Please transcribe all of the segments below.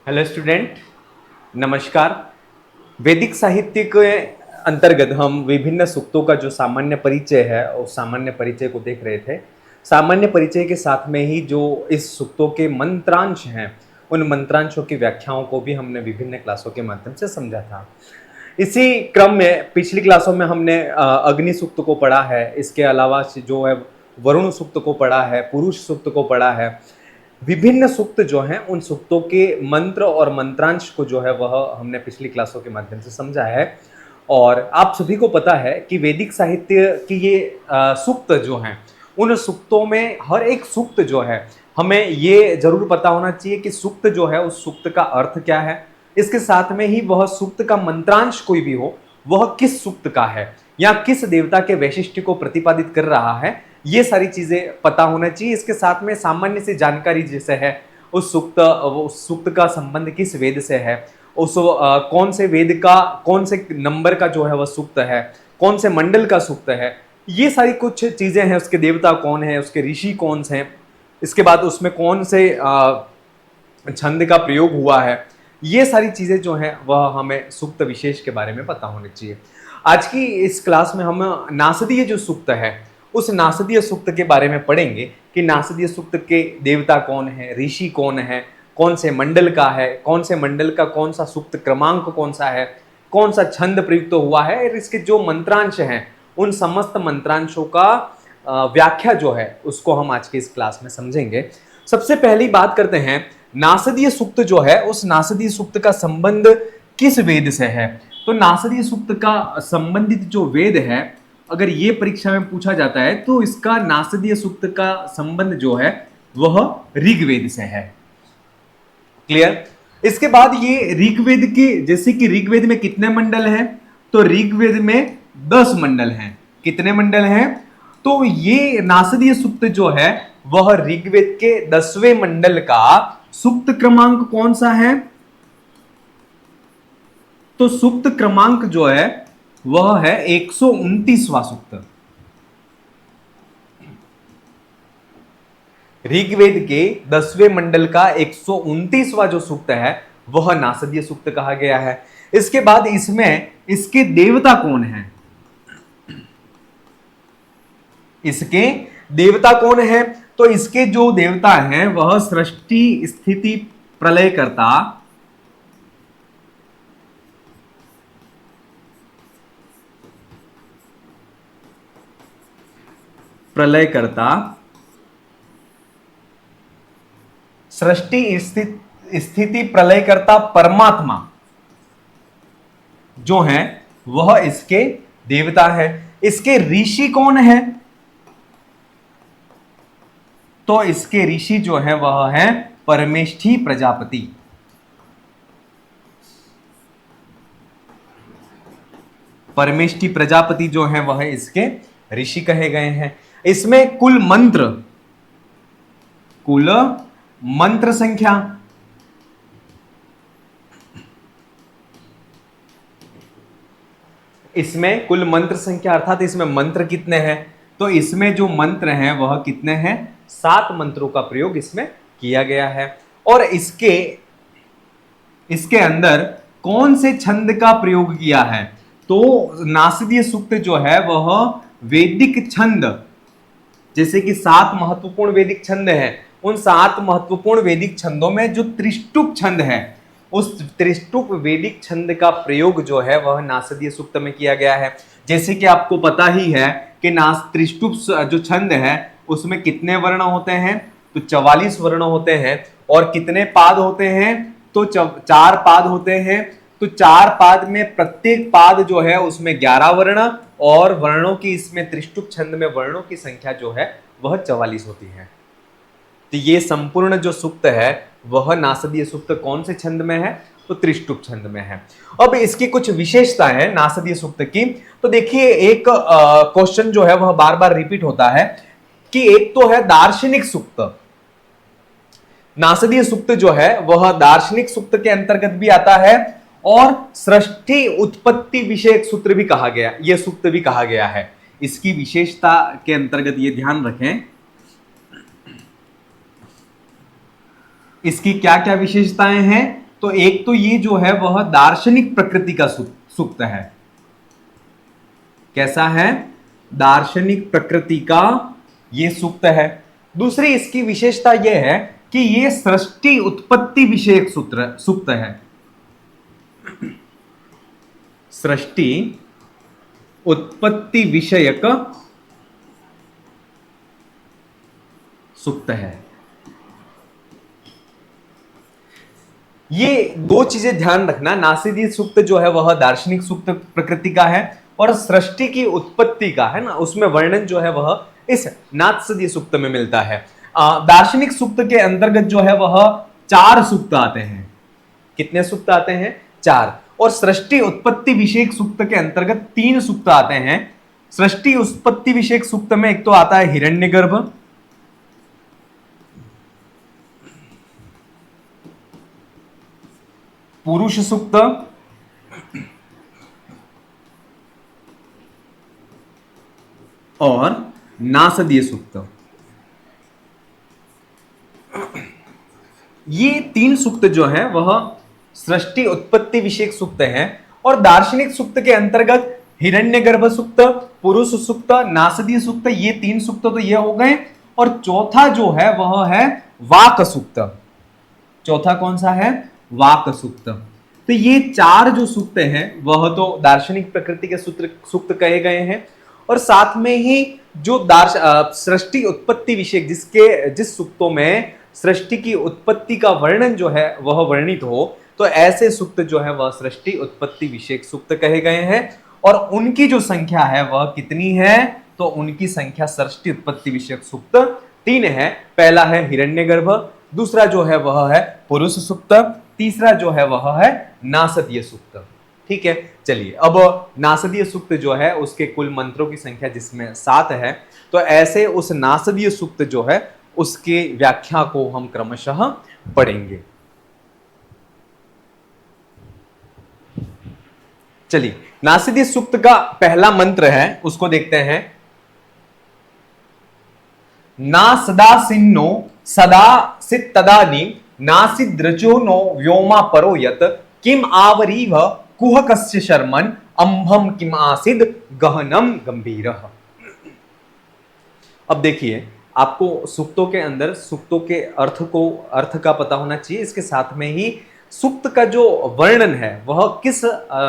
Hello student, नमस्कार। वैदिक साहित्य के अंतर्गत हम विभिन्न सूक्तों का जो सामान्य परिचय है उस सामान्य परिचय को देख रहे थे। सामान्य परिचय के साथ में ही जो इस सूक्तों के मंत्रांश हैं उन मंत्रांशों की व्याख्याओं को भी हमने विभिन्न क्लासों के माध्यम से समझा था। इसी क्रम में पिछली क्लासों में हमने अग्नि सूक्त को पढ़ा है, इसके अलावा जो है वरुण सूक्त को पढ़ा है, पुरुष सूक्त को पढ़ा है। विभिन्न सूक्त जो हैं उन सूक्तों के मंत्र और मंत्रांश को जो है वह हमने पिछली क्लासों के माध्यम से समझा है। और आप सभी को पता है कि वैदिक साहित्य की ये सूक्त जो हैं उन सूक्तों में हर एक सूक्त जो है हमें ये जरूर पता होना चाहिए कि सूक्त जो है उस सूक्त का अर्थ क्या है। इसके साथ में ही वह सूक्त का मंत्रांश कोई भी हो वह किस सूक्त का है या किस देवता के वैशिष्ट्य को प्रतिपादित कर रहा है, ये सारी चीजें पता होना चाहिए। इसके साथ में सामान्य सी जानकारी जैसे है उस सूक्त का संबंध किस वेद से है, उस कौन से वेद का कौन से नंबर का जो है वह सूक्त है, कौन से मंडल का सूक्त है, ये सारी कुछ चीजें हैं। उसके देवता कौन है, उसके ऋषि कौन से हैं, इसके बाद उसमें कौन से छंद का प्रयोग हुआ है, ये सारी चीजें जो हैं वह हमें सूक्त विशेष के बारे में पता होनी चाहिए। आज की इस क्लास में हम नासदीय जो सूक्त है उस नासदीय सूक्त के बारे में पढ़ेंगे कि नासदीय सूक्त के देवता कौन है, ऋषि कौन है, कौन से मंडल का है, कौन से मंडल का कौन सा सूक्त क्रमांक कौन सा है, कौन सा छंद प्रयुक्त हुआ है, और इसके जो मंत्रांश हैं उन समस्त मंत्रांशों का व्याख्या जो है उसको हम आज की इस क्लास में समझेंगे। सबसे पहली बात करते हैं नासदीय सूक्त जो है उस नासदीय सूक्त का संबंध किस वेद से है। तो नासदीय सूक्त का संबंधित जो वेद है, अगर ये परीक्षा में पूछा जाता है तो इसका नासदीय सूक्त का संबंध जो है वह ऋग्वेद से है। क्लियर। इसके बाद ये ऋग्वेद के, जैसे कि ऋग्वेद में कितने मंडल हैं, तो ऋग्वेद में 10 मंडल हैं। कितने मंडल हैं, तो ये नासदीय सूक्त जो है वह ऋग्वेद के 10वें मंडल का सूक्त क्रमांक कौन सा है, तो सूक्त क्रमांक जो है वह है 129वां सूक्त। ऋग्वेद के 10वें मंडल का 129वां जो सूक्त है वह नासदीय सूक्त कहा गया है। इसके बाद इसमें इसके देवता कौन है, इसके देवता कौन है, तो इसके जो देवता हैं वह सृष्टि स्थिति प्रलयकर्ता, सृष्टि स्थिति प्रलयकर्ता परमात्मा जो है वह इसके देवता है। इसके ऋषि कौन है, तो इसके ऋषि जो है वह है परमेष्ठी प्रजापति। परमेष्ठी प्रजापति जो है वह इसके ऋषि कहे गए हैं। इसमें कुल मंत्र संख्या, इसमें कुल मंत्र संख्या अर्थात इसमें मंत्र कितने हैं, तो इसमें जो मंत्र हैं वह कितने हैं, 7 मंत्रों का प्रयोग इसमें किया गया है। और इसके अंदर कौन से छंद का प्रयोग किया है, तो नासदीय सूक्त जो है वह वैदिक छंद, जैसे कि 7 महत्वपूर्ण वैदिक छंद हैं, उन 7 महत्वपूर्ण वैदिक छंदों में जो त्रिष्टुप छंद है उस त्रिष्टुप वैदिक छंद का प्रयोग जो है वह नासदीय सूक्त में किया गया है। जैसे कि आपको पता ही है कि त्रिष्टुप जो छंद है उसमें कितने वर्ण होते हैं, तो 44 वर्ण होते हैं। और कितने पाद होते हैं, तो 4 पाद होते हैं। तो 4 पाद में प्रत्येक पाद जो है उसमें 11 वर्ण, और वर्णों की इसमें त्रिष्टुप छंद में वर्णों की संख्या जो है वह 44 होती है। तो ये संपूर्ण जो सूक्त है वह नासदीय सूक्त कौन से छंद में है, तो त्रिष्टुप छंद में है। अब इसकी कुछ विशेषता है नासदीय सूक्त की। तो देखिए एक क्वेश्चन जो है वह बार बार रिपीट होता है कि एक तो है दार्शनिक सूक्त। नासदीय सूक्त जो है वह दार्शनिक सूक्त के अंतर्गत भी आता है और सृष्टि उत्पत्ति विषयक सूत्र भी कहा गया, यह सूक्त भी कहा गया है। इसकी विशेषता के अंतर्गत ये ध्यान रखें, इसकी क्या क्या विशेषताएं हैं तो एक तो ये जो है वह दार्शनिक प्रकृति का सूक्त है। कैसा है? दार्शनिक प्रकृति का ये सूक्त है। दूसरी इसकी विशेषता यह है कि ये सृष्टि उत्पत्ति विषयक सूक्त है। सृष्टि उत्पत्ति विषयक सूक्त है। ये दो चीजें ध्यान रखना, नासदीय सूक्त जो है वह दार्शनिक सूक्त प्रकृति का है और सृष्टि की उत्पत्ति का है ना, उसमें वर्णन जो है वह इस नासदीय सूक्त में मिलता है। दार्शनिक सूक्त के अंतर्गत जो है वह 4 सूक्त आते हैं। कितने सूक्त आते हैं? 4। और सृष्टि उत्पत्ति विषयक सूक्त के अंतर्गत 3 सूक्त आते हैं। सृष्टि उत्पत्ति विषयक सूक्त में एक तो आता है हिरण्यगर्भ, पुरुष सूक्त और नासदीय सूक्त। ये 3 सूक्त जो है वह सृष्टि उत्पत्ति विषयक सूक्त है और दार्शनिक सूक्त के अंतर्गत हिरण्यगर्भ सूक्त, पुरुष सूक्त, नासदीय सूक्त, ये 3 सूक्त तो ये हो गए। और चौथा जो है वह है वाक सूक्त। चौथा कौन सा है? वाक सूक्त। तो ये 4 जो सूक्त हैं वह तो दार्शनिक प्रकृति के सूक्त कहे गए हैं और साथ में ही जो सृष्टि उत्पत्ति विषयक जिस सूक्तों में सृष्टि की उत्पत्ति का वर्णन जो है वह वर्णित हो, तो ऐसे सूक्त जो है वह सृष्टि उत्पत्ति विषयक सूक्त कहे गए हैं। और उनकी जो संख्या है वह कितनी है? तो उनकी संख्या सृष्टि उत्पत्ति विषयक सूक्त 3 है। पहला है हिरण्यगर्भ, दूसरा जो है वह है पुरुष सूक्त, तीसरा जो है वह है नासदीय सूक्त। ठीक है, चलिए अब नासदीय सूक्त जो है उसके कुल मंत्रों की संख्या जिसमें 7 है, तो ऐसे उस नासदीय सूक्त जो है उसके व्याख्या को हम क्रमशः पढ़ेंगे। चलिए, नासदीय सूक्त का पहला मंत्र है उसको देखते हैं। ना सदा सिन्नो सदा सित तदानी नासिद्रजो नो व्योमा परो यत किम आवरीव कुहकस्य शर्मन अंभम किम आसिद गहनम गंभीरः। अब देखिए, आपको सूक्तों के अंदर सूक्तों के अर्थ का पता होना चाहिए। इसके साथ में ही सूक्त का जो वर्णन है वह किस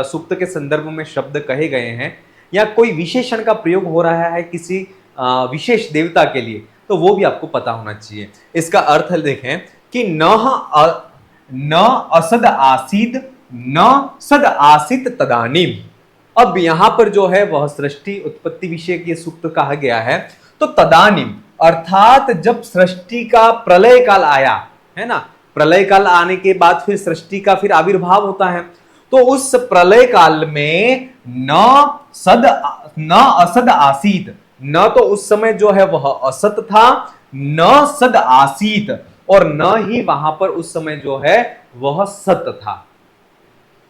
सूक्त के संदर्भ में शब्द कहे गए हैं या कोई विशेषण का प्रयोग हो रहा है किसी विशेष देवता के लिए, तो वो भी आपको पता होना चाहिए। इसका अर्थ देखें कि न असद आसीद न सद आसित तदानीम। अब यहां पर जो है वह सृष्टि उत्पत्ति विषय के सूक्त कहा गया है। तो तदानीम अर्थात जब सृष्टि का प्रलय काल आया है ना, प्रलय काल आने के बाद फिर सृष्टि का फिर आविर्भाव होता है, तो उस प्रलय काल में न असद आसीत, न तो उस समय जो है वह असत था, न सद आसीत, और न ही वहां पर उस समय जो है वह सत था।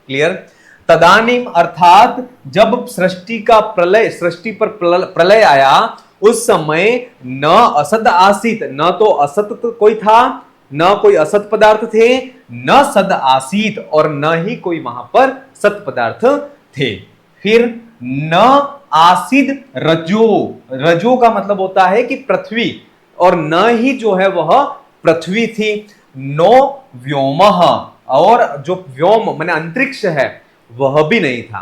क्लियर? तदानीम अर्थात जब सृष्टि का प्रलय, सृष्टि पर प्रलय आया, उस समय न असत आसीत, न तो असत कोई था, न कोई असत पदार्थ थे, न सद आसीत, और न ही कोई वहां पर सत पदार्थ थे। फिर न आसिद रजो, रजो का मतलब होता है कि पृथ्वी, और न ही जो है वह पृथ्वी थी। नो व्योमः, और जो व्योम माने अंतरिक्ष है वह भी नहीं था।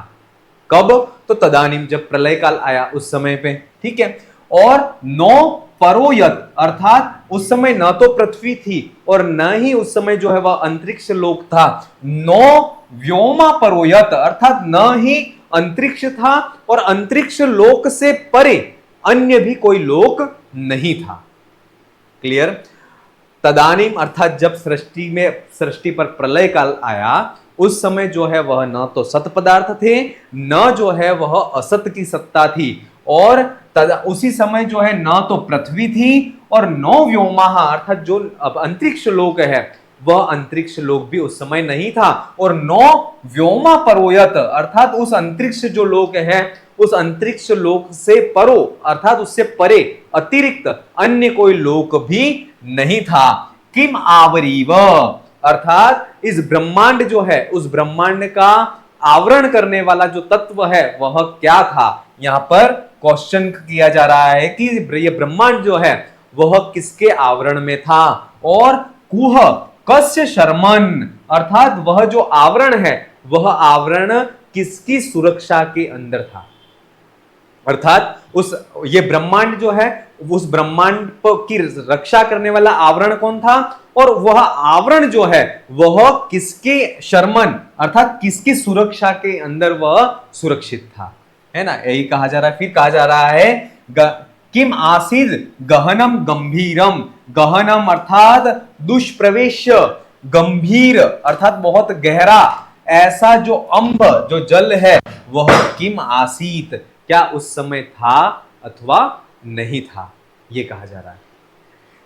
कब? तो तदानीम जब प्रलय काल आया उस समय पे। ठीक है, और नो परोयत अर्थात उस समय न तो पृथ्वी थी और न ही उस समय जो है वह अंतरिक्ष लोक था। नो व्योमा परोयत अर्थात न ही अंतरिक्ष था और अंतरिक्ष लोक से परे अन्य भी कोई लोक नहीं था। क्लियर? तदानीम अर्थात जब सृष्टि पर प्रलय काल आया, उस समय जो है वह न तो सत पदार्थ थे, न जो है वह असत की सत्ता थी, और उसी समय जो है न तो पृथ्वी थी और नो व्योमा अर्थात जो अब अंतरिक्ष लोक है वह अंतरिक्ष लोक भी उस समय नहीं था, और नो व्योमा परोयत अर्थात उस अंतरिक्ष जो लोक है उस अंतरिक्ष लोक से परो अर्थात उससे परे अतिरिक्त अन्य कोई लोक भी नहीं था। किम आवरीव अर्थात इस ब्रह्मांड जो है, उस ब्रह्मांड का आवरण करने वाला जो तत्व है वह क्या था। यहां पर क्वेश्चन किया जा रहा है कि ये ब्रह्मांड जो है वह किसके आवरण में था। और कुह कस्य शर्मन, अर्थात वह जो आवरण है वह आवरण किसकी सुरक्षा के अंदर था। अर्थात ये ब्रह्मांड जो है, उस ब्रह्मांड की रक्षा करने वाला आवरण कौन था, और वह आवरण जो है वह किसके शर्मन अर्थात किसकी सुरक्षा के अंदर वह सुरक्षित था, है ना। यही कहा जा रहा है। फिर कहा जा रहा है किम आसीद गहनम गंभीरम, गहनम अर्थात दुष्प्रवेश, गंभीर अर्थात बहुत गहरा, ऐसा जो अम्ब जो जल है वह किम आसीत, क्या उस समय था अथवा नहीं था, यह कहा जा रहा है।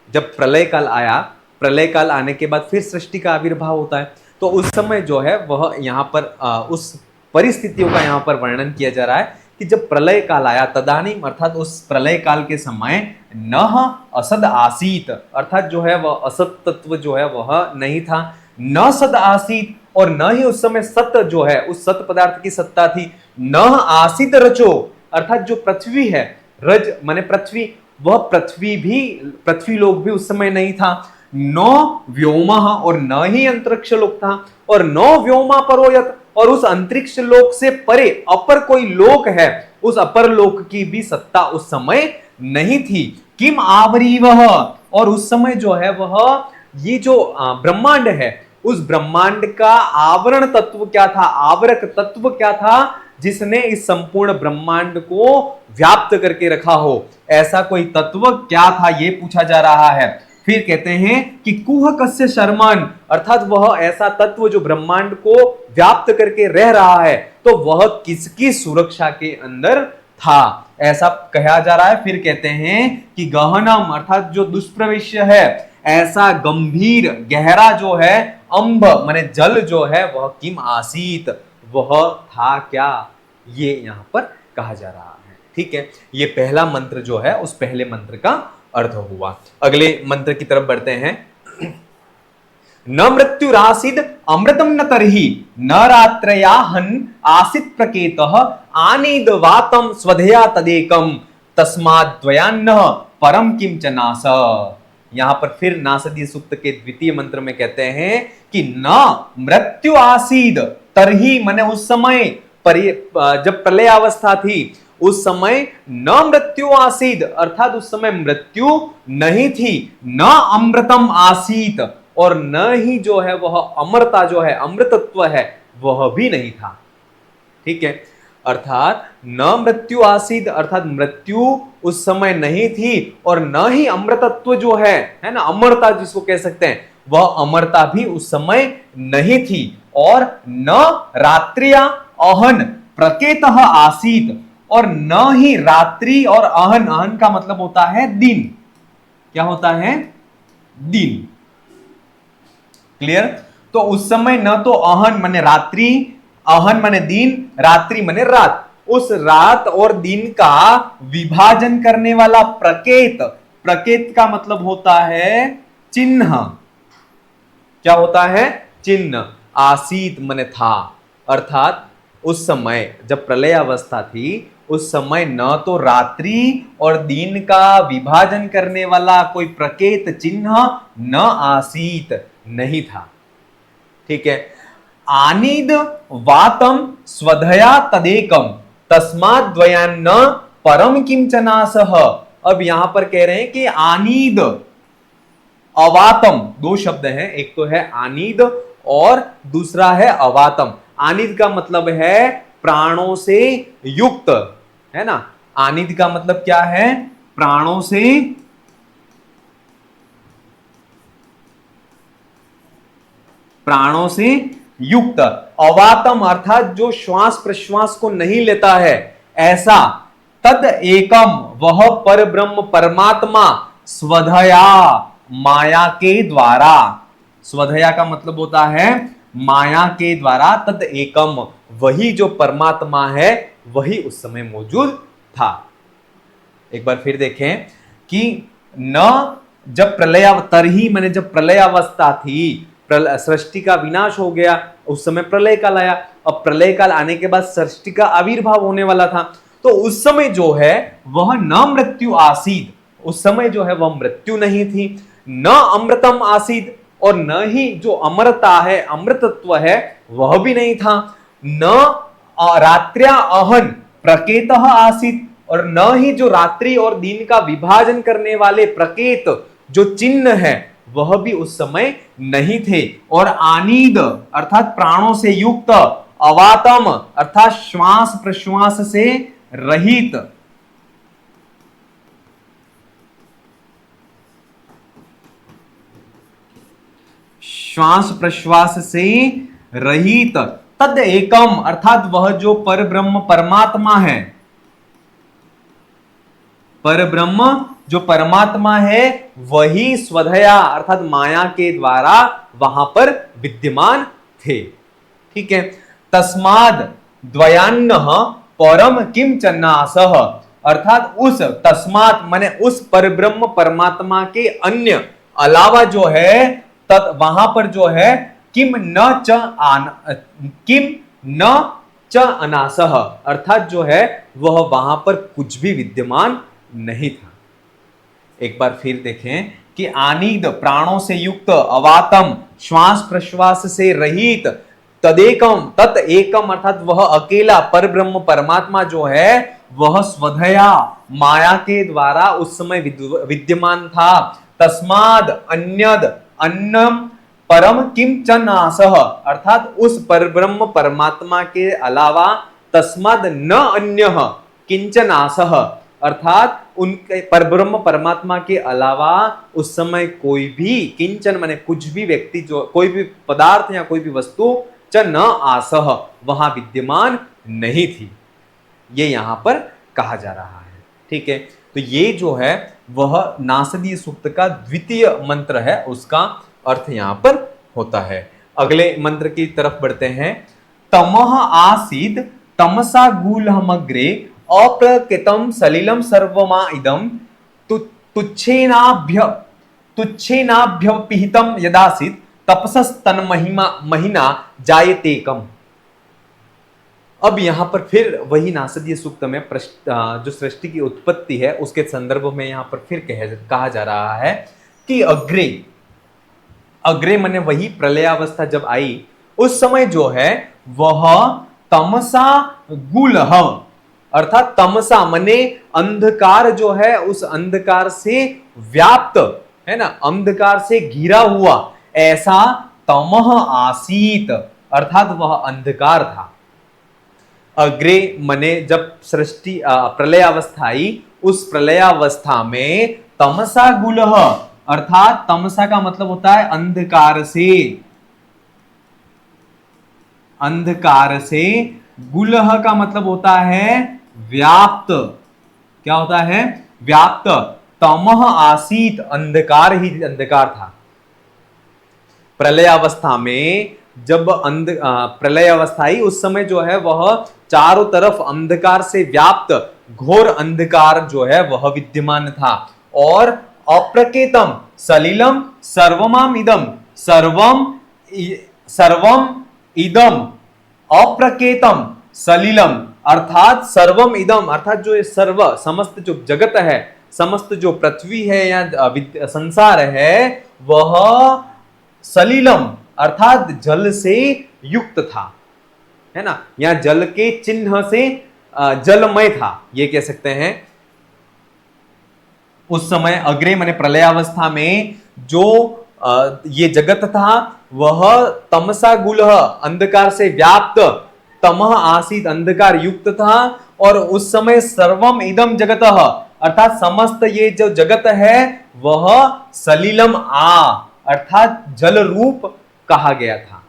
जब प्रलय काल आया, प्रलय काल आने के बाद फिर सृष्टि का आविर्भाव होता है, तो उस समय जो है वह यहां पर उस परिस्थितियों का यहां पर वर्णन किया जा रहा है कि जब प्रलय काल आया तदानीम, अर्थात उस प्रलय काल के समय न असद आसीत, अर्थात जो है वह असत तत्व जो है वह नहीं था, न सद आसीत, और न ही उस समय सत्य जो है उस सत पदार्थ की सत्ता थी, न आसित रचो, अर्थात जो पृथ्वी है, रज माने पृथ्वी, वह पृथ्वी लोक भी उस समय नहीं था, नो व्योम, और न ही अंतरिक्ष लोक था, और नो व्योमा परोयत, और उस अंतरिक्ष लोक से परे अपर कोई लोक है, उस अपर लोक की भी सत्ता उस समय नहीं थी। किम आवरीवह, और उस समय जो है वह ये जो ब्रह्मांड है, उस ब्रह्मांड का आवरण तत्व क्या था, आवरक तत्व क्या था, जिसने इस संपूर्ण ब्रह्मांड को व्याप्त करके रखा हो, ऐसा कोई तत्व क्या था, यह पूछा जा रहा है। फिर कहते हैं कि कुह कस्य शर्मन, अर्थात वह ऐसा तत्व जो ब्रह्मांड को व्याप्त करके रह रहा है, तो वह किसकी सुरक्षा के अंदर था, ऐसा कहा जा रहा है। फिर कहते हैं कि गहनम, अर्थात जो दुष्प्रवेश है, ऐसा गंभीर गहरा जो है, अंब माने जल जो है वह किम आसीत, वह था क्या, ये यहां पर कहा जा रहा है। ठीक है, ये पहला मंत्र जो है उस पहले मंत्र का अर्थ हुआ। अगले मंत्र की तरफ बढ़ते हैं। न मृत्युरासीद अमृतम न तरहि, न रात्रया हन आसित प्रकेतः, आनीद वातम स्वधया तदेकम, तस्माद्वयान्न परम किंच नास। यहां पर फिर नासदीय सूक्त के द्वितीय मंत्र में कहते हैं कि न मृत्यु आसीद तरही, माने उस समय जब प्रलय अवस्था थी उस समय न मृत्यु आसीद, अर्थात उस समय मृत्यु नहीं थी, न अमृतम आसीत, और न ही जो है वह अमरता जो है अमृतत्व है वह भी नहीं था। ठीक है, अर्थात न मृत्यु आसीद, अर्थात मृत्यु उस समय नहीं थी, और न ही अमृतत्व जो है ना, अमरता जिसको कह सकते हैं, वह अमरता भी उस समय नहीं थी, और न रात्रिया अहन प्रकेतः आसीत, और न ही रात्रि और अहन, अहन का मतलब होता है दिन, क्या होता है, दिन। क्लियर। तो उस समय न तो अहन माने रात्रि, अहन माने दिन, रात्रि माने रात, उस रात और दिन का विभाजन करने वाला प्रकेत, प्रकेत का मतलब होता है चिन्ह, क्या होता है, चिन्ह। आसीत माने था, अर्थात उस समय जब प्रलय अवस्था थी उस समय न तो रात्रि और दिन का विभाजन करने वाला कोई प्रकेत चिन्ह न आसीत, नहीं था। ठीक है, आनीद वातम स्वधया तदेकम, तस्मात् द्वयान्न परम किंचनासः। अब यहां पर कह रहे हैं कि आनीद अवातम, दो शब्द हैं, एक तो है आनीद और दूसरा है अवातम। आनीद का मतलब है प्राणों से युक्त, है ना। आनीद का मतलब क्या है, प्राणों से युक्त। अवातम अर्थात जो श्वास प्रश्वास को नहीं लेता है ऐसा। तद एकम, वह पर ब्रह्म परमात्मा, स्वधया माया के द्वारा, स्वधया का मतलब होता है माया के द्वारा, तद एकम वही जो परमात्मा है वही उस समय मौजूद था। एक बार फिर देखें कि न जब प्रलय तरही माने जब प्रलय अवस्था थी सृष्टि का विनाश हो गया, उस समय प्रलय काल आया। अब प्रलय काल आने के बाद सृष्टि का आविर्भाव होने वाला था, तो उस समय जो है वह न मृत्यु आसीद, उस समय जो है वह मृत्यु नहीं थी, न अमृतम आसीद, और न ही जो अमरता है, अमृतत्व है, वह भी नहीं था, न रात्र्या अहन प्रकेतः आसीत, और न ही जो रात्रि और दिन का विभाजन करने वाले प्रकेत जो चिन्ह है वह भी उस समय नहीं थे, और आनीद अर्थात प्राणों से युक्त, अवातम अर्थात श्वास प्रश्वास से रहित, श्वास प्रश्वास से रहित, तद एकम अर्थात वह जो पर ब्रह्म परमात्मा है, पर ब्रह्म जो परमात्मा है वही स्वधया अर्थात माया के द्वारा वहां पर विद्यमान थे। ठीक है, तस्माद द्वयान्न परम किम चन्नासह, अर्थात उस तस्मात माने उस परब्रह्म परमात्मा के अन्य अलावा जो है तत् वहां पर जो है किम न च अनासह, अर्थात जो है वह वहां पर कुछ भी विद्यमान नहीं था। एक बार फिर देखें कि आनीद प्राणों से युक्त, अवातम श्वास प्रश्वास से रहित, तदेकम तत् एकम अर्थात वह अकेला परब्रह्म परमात्मा जो है वह स्वधया माया के द्वारा उस समय विद्यमान था। तस्माद अन्यद अन्नम परम किम च नासह, अर्थात उस परब्रह्म परमात्मा के अलावा तस्माद न अन्य किंचन आसह, अर्थात उनके परब्रह्म परमात्मा के अलावा उस समय कोई भी किंचन माने कुछ भी व्यक्ति, जो कोई भी पदार्थ या कोई भी वस्तु च न आसह वहां विद्यमान नहीं थी, ये यहां पर कहा जा रहा है। ठीक है, तो ये जो है वह नासदीय सूक्त का द्वितीय मंत्र है, उसका अर्थ यहां पर होता है। अगले मंत्र की तरफ बढ़ते हैं। तमः आसीद तमसा गूलहमग्रे अप्रकृतम सलिलम सर्वमा इदम तुच्छेनाभ्यपिहितम यदासीत तपसस्तन महिना जायतेकम। अब यहां पर फिर वही नासदीय सूक्त में जो सृष्टि की उत्पत्ति है उसके संदर्भ में यहां पर फिर कहा जा रहा है कि अग्रे माने वही प्रलयावस्था जब आई उस समय जो है वह तमसा गुलह, अर्थात तमसा माने अंधकार जो है उस अंधकार से व्याप्त है ना, अंधकार से घिरा हुआ ऐसा तमह आसीत, अर्थात वह अंधकार था। अग्रे मने जब सृष्टि प्रलयावस्था आई उस प्रलयावस्था में तमसा गुलह, अर्थात तमसा का मतलब होता है अंधकार से, अंधकार से, गुलह का मतलब होता है व्याप्त, क्या होता है व्याप्त, तमह आसीत अंधकार ही अंधकार था। प्रलयावस्था में जब प्रलयावस्था आई उस समय जो है वह चारों तरफ अंधकार से व्याप्त घोर अंधकार जो है वह विद्यमान था, और अप्रकेतम सलिलम सर्वमाम इदम, सर्वम इदम अप्रकेतम सलिलम, अर्थात सर्वम इदम अर्थात जो सर्व समस्त जो जगत है, समस्त जो पृथ्वी है या संसार है वह सलिलम अर्थात जल से युक्त था, है ना, या जल के चिन्ह से जलमय था, ये कह सकते हैं। उस समय अग्रे माने प्रलयावस्था में जो ये जगत था वह तमसा गुलह अंधकार से व्याप्त, तमह आसीत अंधकार युक्त था, और उस समय सर्वम इदम जगतः अर्थात समस्त ये जो जगत है वह सलिलम अर्थात जल रूप कहा गया था।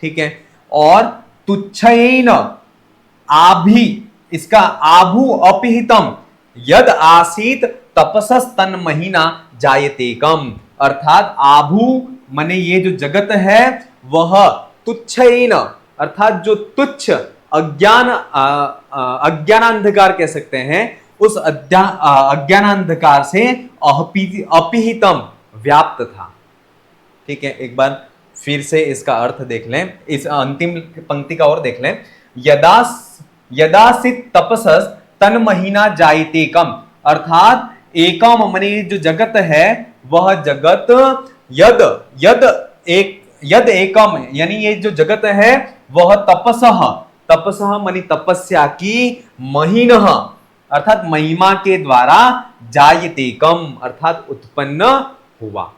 ठीक है, और तुच्छयेन आभि, इसका आभु अपिहितम यद आसीत तपसस्तन महीना जायतेकम, अर्थात आभु माने ये जो जगत है वह तुच्छयेन अर्थात जो तुच्छ अज्ञानांधकार कह सकते हैं, उस अज्ञानांधकार से अपिहितम व्याप्त था। ठीक है, एक बार फिर से इसका अर्थ देख लें, इस अंतिम पंक्ति का और देख लें। यदा यदासित तपसस तन महीना जायते कम, अर्थात एकम माने जो जगत है वह जगत यद यद एक यद एकम यानी ये जो जगत है वह तपसः तपसः मानी तपस्या की महीनः अर्थात महिमा के द्वारा जायते कम अर्थात उत्पन्न हुआ।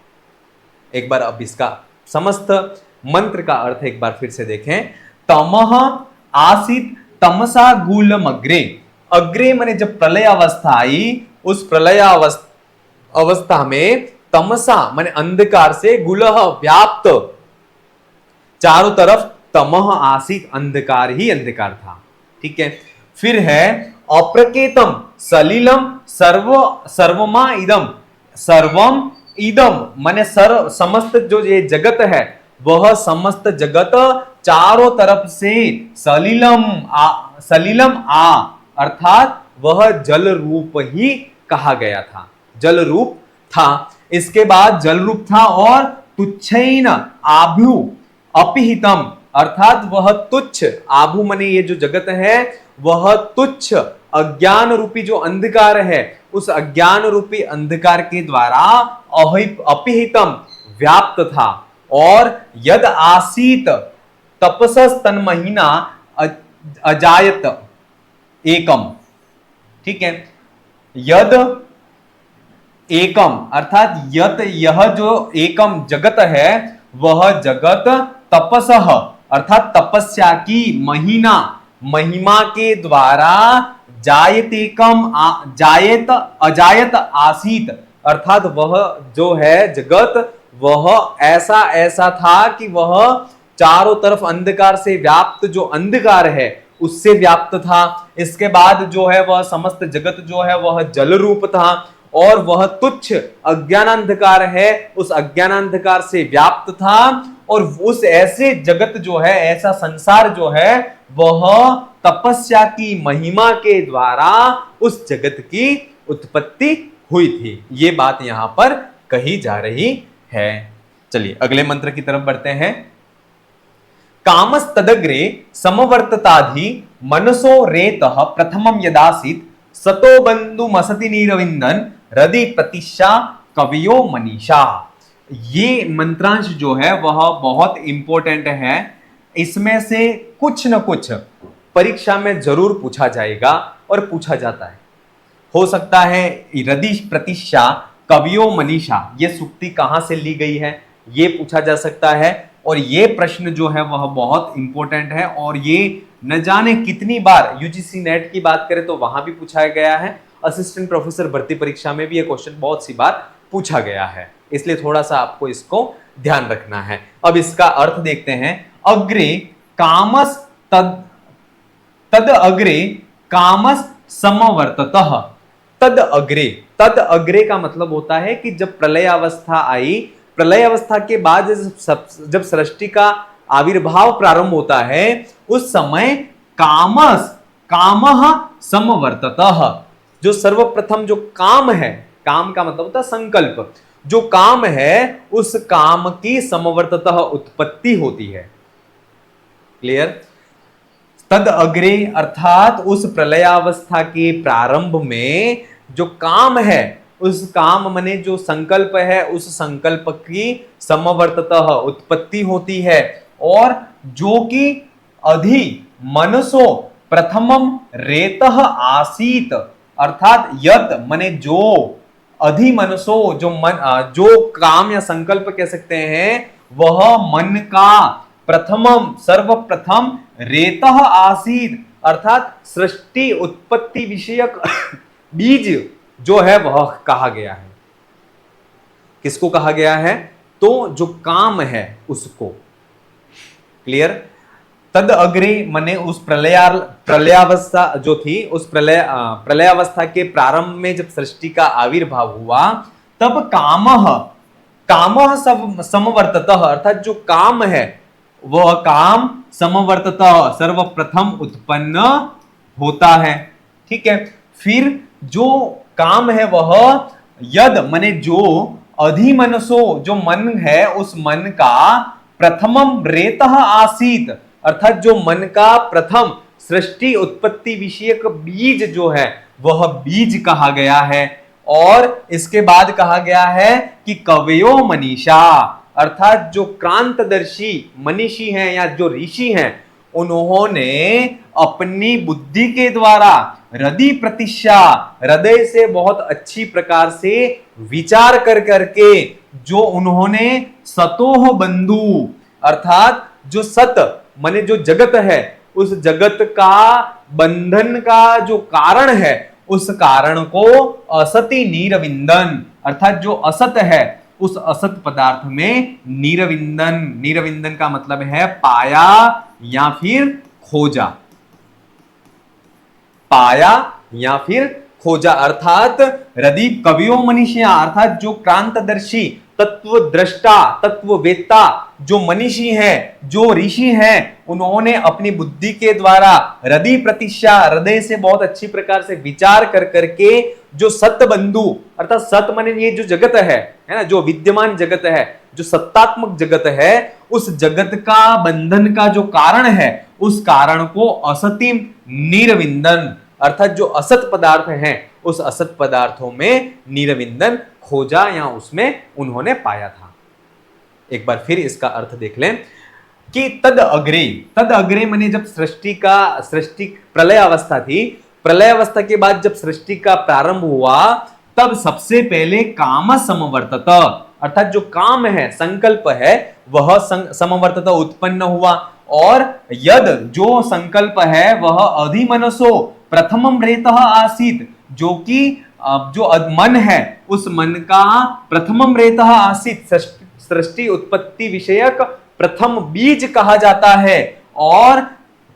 एक बार अब इसका समस्त मंत्र का अर्थ एक बार फिर से देखें। तमः आसित तमसा गूलम अग्रे, अग्रे माने जब प्रलय अवस्था आई उस प्रलय अवस्था में तमसा माने अंधकार से गुलह व्याप्त चारों तरफ तमह आसित अंधकार ही अंधकार था। ठीक है, फिर है अप्रकेतम सलिलम सर्वमा इदम, सर्वम इदम माने सर्व समस्त जो ये जगत है वह समस्त जगत चारों तरफ से सलिलम अर्थात वह जल रूप ही कहा गया था, जल रूप था। इसके बाद जल रूप था और तुच्छैन आभु अपिहितम अर्थात वह तुच्छ, आभु माने ये जो जगत है वह तुच्छ अज्ञान रूपी जो अंधकार है उस अज्ञान रूपी अंधकार के द्वारा अपिहितम व्याप्त था। और यद आसीत तपसस तन महीना अजायत एकम, ठीक है, यद एकम अर्थात यत यह जो एकम जगत है वह जगत तपसः अर्थात तपस्या की महीना महिमा के द्वारा जायतेकम जायत अजायत आसीत अर्थात वह जो है जगत वह ऐसा ऐसा था कि वह चारों तरफ अंधकार से व्याप्त जो अंधकार है उससे व्याप्त था। इसके बाद जो है वह समस्त जगत जो है वह जल रूप था और वह तुच्छ अज्ञानांधकार है उस अज्ञानांधकार से व्याप्त था। और उस ऐसे जगत जो है ऐसा संसार जो है वह तपस्या की महिमा के द्वारा उस जगत की उत्पत्ति हुई थी। ये बात यहां पर कही जा रही है। चलिए अगले मंत्र की तरफ बढ़ते हैं। कामस तदग्रे समवर्तताधि मनसो रेतः प्रथमम यदासीत सतो बंधु मसति नीरविंदन हृदय प्रतिष्ठा कवियो मनीषा। ये मंत्रांश जो है वह बहुत इंपॉर्टेंट है। इसमें से कुछ न कुछ परीक्षा में जरूर पूछा जाएगा और पूछा जाता है। हो सकता है हृदय प्रतिष्ठा कवियो मनीषा ये सूक्ति कहां से ली गई है ये पूछा जा सकता है। और ये प्रश्न जो है वह बहुत इंपॉर्टेंट है और ये न जाने कितनी बार यूजीसी नेट की बात करें तो वहां भी पूछा गया है। असिस्टेंट प्रोफेसर भर्ती परीक्षा में भी ये क्वेश्चन बहुत सी बार पूछा गया है, इसलिए थोड़ा सा आपको इसको ध्यान रखना है। अब इसका अर्थ देखते हैं। अग्रे कामस तद अग्रे कामस समवर्ततः। तद अग्रे का मतलब होता है कि जब प्रलय अवस्था आई, प्रलय अवस्था के बाद जब सृष्टि का आविर्भाव प्रारंभ होता है उस समय कामः समवर्ततः, जो सर्वप्रथम जो काम है, काम का मतलब होता है संकल्प, जो काम है उस काम की समवर्ततः उत्पत्ति होती है। क्लियर? तद अग्रे अर्थात उस प्रलयावस्था के प्रारंभ में जो काम है उस काम माने जो संकल्प है उस संकल्प की समवर्ततः उत्पत्ति होती है। और जो कि अधि मनसो प्रथमम रेतः आसीत अर्थात यत माने जो अधि मनसो जो काम या संकल्प कह सकते हैं वह मन का प्रथमम सर्वप्रथम रेतः आसीत अर्थात सृष्टि उत्पत्ति विषयक बीज जो है वह कहा गया है। किसको कहा गया है? तो जो काम है उसको। क्लियर? तद अग्रे माने उस प्रलयावस्था जो थी उस प्रलयावस्था के प्रारंभ में जब सृष्टि का आविर्भाव हुआ तब कामः समवर्ततः अर्थात जो काम है वह काम समवर्ततः सर्वप्रथम उत्पन्न होता है। ठीक है, फिर जो काम है वह यद माने जो अधिमनसो जो मन है उस मन का प्रथमम रेतः आसीत, अर्थात जो मन का प्रथम सृष्टि उत्पत्ति विषयक बीज जो है वह बीज कहा गया है। और इसके बाद कहा गया है कि कवयो मनीषा, अर्थात जो क्रांतदर्शी मनीषी हैं या जो ऋषि हैं, उन्होंने अपनी बुद्धि के द्वारा हृदय प्रतिष्ठा, हृदय से बहुत अच्छी प्रकार से विचार कर करके जो उन्होंने सतोह बंधु, अर्थात जो सत माने जो जगत है, उस जगत का बंधन का जो कारण है, उस कारण को असति नीरविंदन, अर्थात जो असत है उस असत पदार्थ में नीरविंदन, नीरविंदन का मतलब है पाया या फिर खोजा, पाया या फिर खोजा, अर्थात हृदय कवियो मनीषिया, अर्थात जो क्रांतदर्शी तत्व दृष्टा तत्ववेत्ता जो मनीषी हैं, जो ऋषि हैं, उन्होंने अपनी बुद्धि के द्वारा हृदय प्रतिष्ठा, हृदय से बहुत अच्छी प्रकार से विचार कर करके जो सत्य बंधु, अर्थात सत्य माने ये जो जगत है ना, जो विद्यमान जगत है, जो सत्तात्मक जगत है, उस जगत का बंधन का जो कारण है, उस कारण को असति नीरविंदन, अर्थात जो असत पदार्थ हैं उस असत पदार्थों में नीरविंदन खोजा या उसमें उन्होंने पाया था। एक बार फिर इसका अर्थ देख लें कि तद अग्रे माने जब सृष्टि प्रलय अवस्था थी, प्रलय अवस्था के बाद जब सृष्टि का प्रारंभ हुआ, तब सबसे पहले काम समवर्तत, अर्थात जो काम है, संकल्प है, वह समवर्तत उत्पन्न हुआ। और यद जो संकल्प है वह अधिमनसो प्रथमम रेतः आसीत, जो कि जो मन है उस मन का प्रथमम रेतः आसीत, सृष्टि उत्पत्ति विषयक प्रथम बीज कहा जाता है। और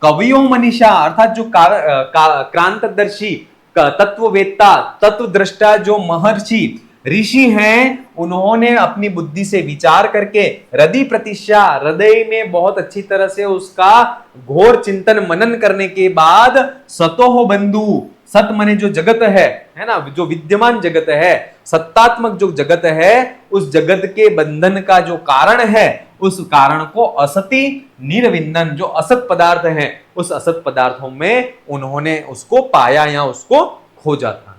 कवियो मनीषा, अर्थात जो क्रांतदर्शी तत्ववेत्ता तत्वदृष्टा जो महर्षि ऋषि हैं, उन्होंने अपनी बुद्धि से विचार करके हृदय प्रतिष्ठा, हृदय में बहुत अच्छी तरह से उसका घोर चिंतन मनन करने के बाद सतोह बंधु, सत माने जो जगत है ना, जो विद्यमान जगत है, सत्तात्मक जो जगत है, उस जगत के बंधन का जो कारण है, उस कारण को असति निर्विंदन, जो असत पदार्थ हैं, उस असत पदार्थों में उन्होंने उसको पाया या उसको खोजा था।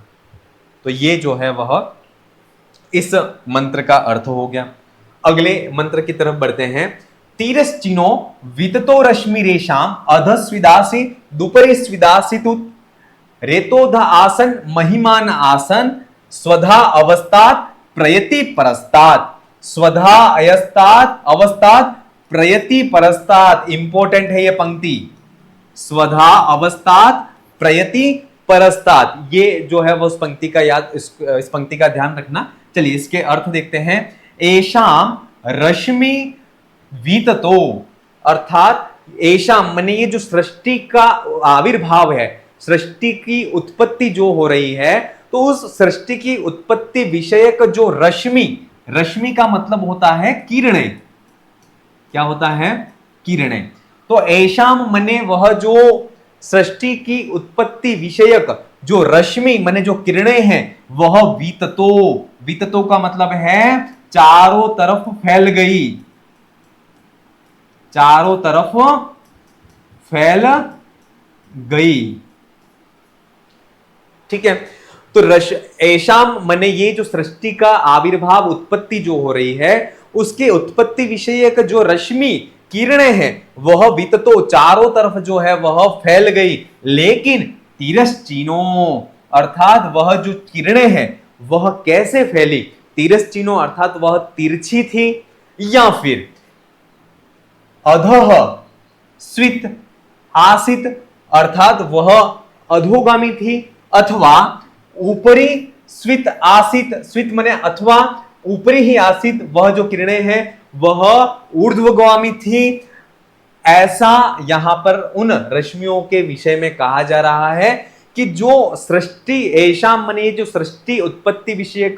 तो ये जो है वह इस मंत्र का अर्थ हो गया। अगले मंत्र की तरफ बढ़ते हैं। तीरश्चिनो विततो रश्मि रेशाम अधस्विदासी दुपरे स्विदासितु रेतोध आसन महिमान आसन स्वधा अवस्थात प्रयति परस्तात्, स्वधा अयस्तात् अवस्थात प्रयति परस्तात्। इंपॉर्टेंट है ये पंक्ति, स्वधा अवस्थात प्रयति परस्तात्, ये जो है वो उस पंक्ति का इस पंक्ति का ध्यान रखना। चलिए इसके अर्थ देखते हैं। एशाम रश्मि वीततो, अर्थात एशाम माने ये जो सृष्टि का आविर्भाव है, सृष्टि की उत्पत्ति जो हो रही है, तो उस सृष्टि की उत्पत्ति विषयक जो रश्मि, रश्मि का मतलब होता है किरणें। क्या होता है? किरणें। तो एशाम माने वह जो सृष्टि की उत्पत्ति विषयक जो रश्मि माने जो किरणें हैं, वह वीततो, वीततो का मतलब है चारों तरफ फैल गई, चारों तरफ फैल गई। ठीक है, तो ऐशाम माने ये जो सृष्टि का आविर्भाव उत्पत्ति जो हो रही है, उसके उत्पत्ति विषयक जो रश्मि किरणें हैं, वह विततो चारों तरफ जो है वह फैल गई। लेकिन तिरश्चिनो, अर्थात वह जो किरणें हैं वह कैसे फैली? तिरश्चिनो अर्थात वह तिरछी थी, या फिर अधः स्वित आसित, अर्थात वह अधोगामी थी, अथवा ऊपरी स्वित आसित, स्वित माने अथवा ऊपरी ही आसित, वह जो किरणें हैं वह ऊर्ध्वगामी थी। ऐसा यहां पर उन रश्मियों के विषय में कहा जा रहा है कि जो सृष्टि ऐशाम माने जो सृष्टि उत्पत्ति विषयक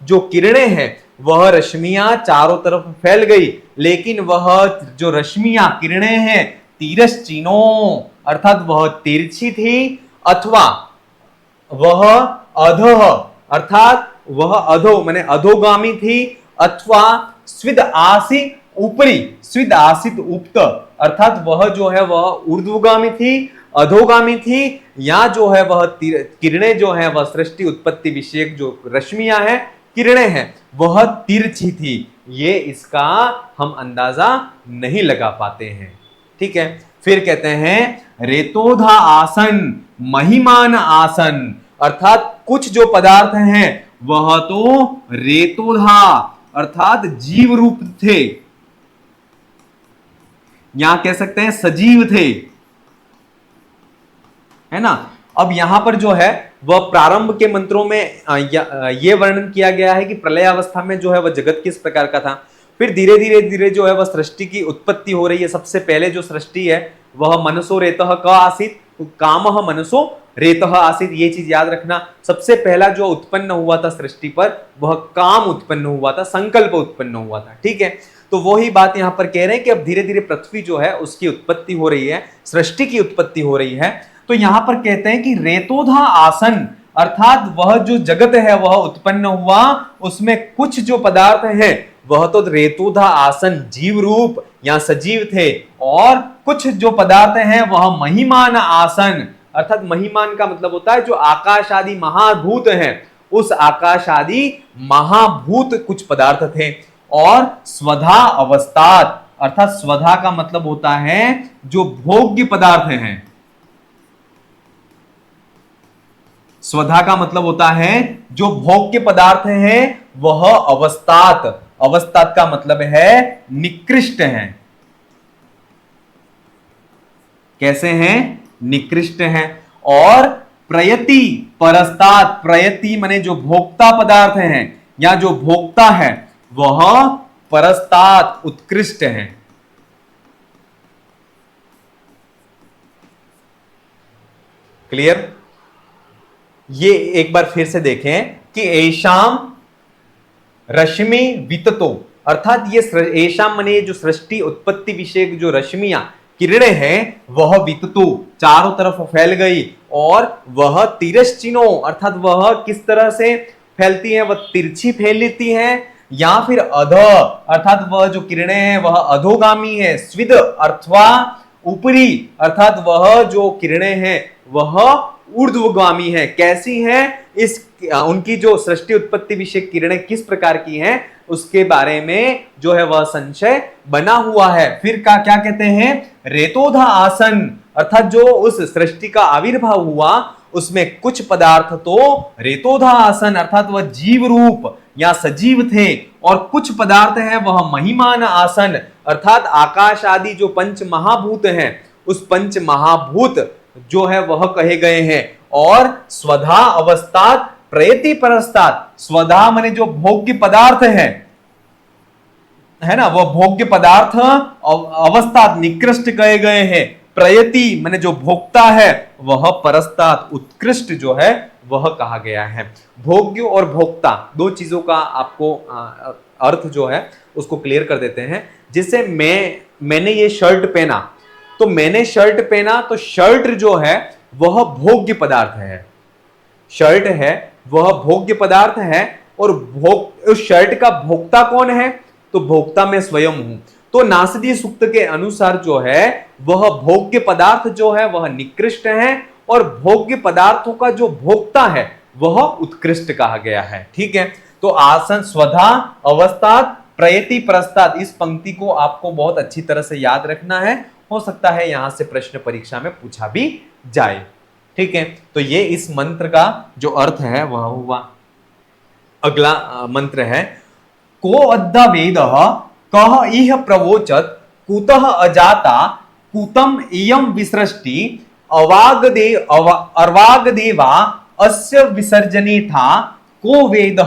जो किरणें हैं, वह रश्मियां चारों तरफ फैल गई, लेकिन वह जो रश्मियां किरणें हैं तिरश्चिनो, अर्थात वह तिरछी थी, अथवा वह अधः, अर्थात वह अधो माने अधोगामी थी, अथवा स्विद आसी ऊपरी स्विद आसित उक्त, अर्थात वह जो है वह ऊर्ध्वगामी थी, अधोगामी थी, या जो है वह किरणें जो है वह सृष्टि उत्पत्ति विषयक जो रश्मियां हैं, किरणें हैं, वह तिरछी थी। ये इसका हम अंदाजा नहीं लगा पाते हैं। ठीक है, फिर कहते हैं रेतोधा आसन महिमान आसन, अर्थात कुछ जो पदार्थ हैं वह तो रेतोधा अर्थात जीव रूप थे, यहां कह सकते हैं सजीव थे, है ना। अब यहां पर जो है वह प्रारंभ के मंत्रों में यह वर्णन किया गया है कि प्रलय अवस्था में जो है वह जगत किस प्रकार का था, फिर धीरे धीरे धीरे जो है वह सृष्टि की उत्पत्ति हो रही है। सबसे पहले जो सृष्टि है वह मनसो रेतः क आसीत, कामः मनसो रेतः आसीत, ये चीज याद रखना। सबसे पहला जो उत्पन्न हुआ था सृष्टि पर वह काम उत्पन्न हुआ था, संकल्प उत्पन्न हुआ था। ठीक है, तो वही बात यहां पर कह रहे हैं कि अब धीरे धीरे पृथ्वी जो है उसकी उत्पत्ति हो रही है, सृष्टि की उत्पत्ति हो रही है। तो यहां पर कहते हैं कि रेतोधा आसन, अर्थात वह जो जगत है वह उत्पन्न हुआ, उसमें कुछ जो पदार्थ है वह तो रेतोधा आसन जीव रूप या सजीव थे, और कुछ जो पदार्थ हैं वह महिमान आसन, अर्थात महिमान का मतलब होता है जो आकाश आदि महाभूत हैं, उस आकाश आदि महाभूत कुछ पदार्थ थे। और स्वधा अवस्थात, अर्थात स्वधा का मतलब होता है जो भोग्य पदार्थ हैं, स्वधा का मतलब होता है जो भोग्य पदार्थ है वह अवस्थात, अवस्थात का मतलब है निकृष्ट हैं। कैसे हैं? निकृष्ट हैं। और प्रयति परस्तात, प्रयति माने जो भोक्ता पदार्थ हैं या जो भोक्ता है वह परस्तात उत्कृष्ट हैं। क्लियर? ये एक बार फिर से देखें कि ऐशाम रश्मि विततो, अर्थात ये ऐशाम माने जो सृष्टि उत्पत्ति विषयक जो रश्मियां किरणें हैं वह विततो चारों तरफ फैल गई, और वह तिरश्चिनो, अर्थात वह किस तरह से फैलती है, वह तिरछी फैलती है, या फिर अध, अर्थात वह जो किरणें हैं वह अधोगामी है, स्विद अथवा ऊपरी, अर्थात वह जो किरणें हैं वह ऊर्ध्वगामी है। कैसी हैं? इस उनकी जो सृष्टि उत्पत्ति विषयक किरणें किस प्रकार की हैं उसके बारे में जो है वह संशय बना हुआ है। फिर क्या कहते हैं? रेतोधा आसन, अर्थात जो उस सृष्टि का आविर्भाव हुआ उसमें कुछ पदार्थ तो रेतोधा आसन, अर्थात वह जीव रूप या सजीव थे, और कुछ पदार्थ है वह महिमान आसन, अर्थात आकाश आदि जो पंच महाभूत हैं उस पंच महाभूत जो है वह कहे गए हैं। और स्वधा अवस्थात प्रयति परस्तात, स्वधा माने जो भोग्य पदार्थ है ना, वह भोग्य पदार्थ अवस्थात निकृष्ट कहे गए हैं। प्रयति माने जो भोक्ता है वह परस्तात उत्कृष्ट जो है वह कहा गया है। भोग्य और भोक्ता दो चीजों का आपको अर्थ जो है उसको क्लियर कर देते हैं। जिससे मैंने ये शर्ट पहना, तो मैंने शर्ट पहना, तो शर्ट जो है वह भोग्य पदार्थ है, शर्ट है वह भोग्य पदार्थ है, और उस शर्ट का भोक्ता कौन है? तो भोक्ता मैं स्वयं हूं। तो नासदीय सूक्त के अनुसार जो है वह भोग्य पदार्थ जो है वह निकृष्ट है, और भोग्य पदार्थों का जो भोक्ता है वह उत्कृष्ट कहा गया है। ठीक है, तो आसन स्वधा अवस्थात प्रयति प्रस्तात, इस पंक्ति को आपको बहुत अच्छी तरह से याद रखना है, हो सकता है यहां से प्रश्न परीक्षा में पूछा भी जाए। ठीक है, तो ये इस मंत्र का जो अर्थ है वह हुआ। अगला मंत्र है को अद्धा वेद कह इह प्रवोचत कुतः अजाता कुतम इयम विसृष्टि अर्वागदेवा अस्य विसर्जने था को वेद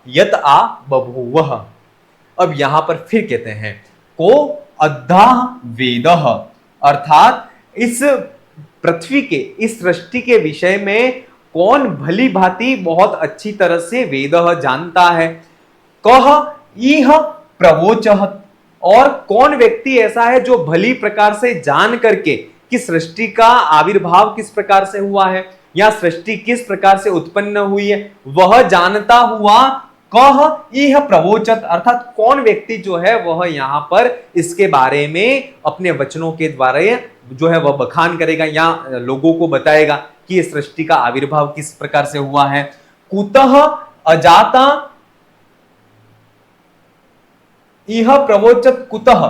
यत आ बभूवः। अब यहां पर फिर कहते हैं को अद्धा वेद, अर्थात इस पृथ्वी के इस सृष्टि के विषय में कौन भली भांति बहुत अच्छी तरह से वेद जानता है। कह इह प्रवोचत, और कौन व्यक्ति ऐसा है जो भली प्रकार से जान करके कि सृष्टि का आविर्भाव किस प्रकार से हुआ है या सृष्टि किस प्रकार से उत्पन्न हुई है, वह जानता हुआ कह इह प्रवोचत, अर्थात कौन व्यक्ति जो है वह यहाँ पर इसके बारे में अपने वचनों के द्वारा जो है वह बखान करेगा या लोगों को बताएगा कि इस सृष्टि का आविर्भाव किस प्रकार से हुआ है। कुतः अजाता इह प्रवोचत कुतः